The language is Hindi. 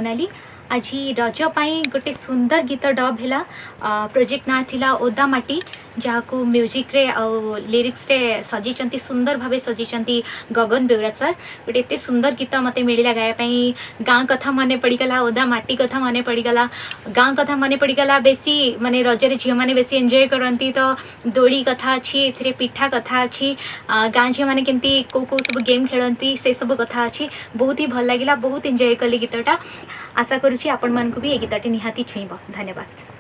मोनाली। आज रज पाई गोटे सुंदर गीत डब है। प्रोजेक्ट ना थिला ओदा माटी, जहाँ को म्यूजिक रे लिरिक्स रे सजीचंती, सुंदर भावे सजीचंती गगन बेउरा सर। गोटे एते सुंदर गीत मते मिलिला गाया पाई। गाँ कथा मने पड़ीगला, ओदा माटी कथा मने पड़ीगला, गाँ कथा मने पड़ीगला। बेसी माने रजरे झील मैंने बेसी एंजॉय करती। तो दोली कथा अच्छी, एथिरे पिठा कथा अच्छी, गाँ झील मैंने केमती को सब गेम खेलती से सब कथा अच्छी। बहुत ही भल लगिला, बहुत एंजॉय कली गीतटा। आशा करुँची आपण मानकु भी ए गीतटी निहाती छुईब। धन्यवाद।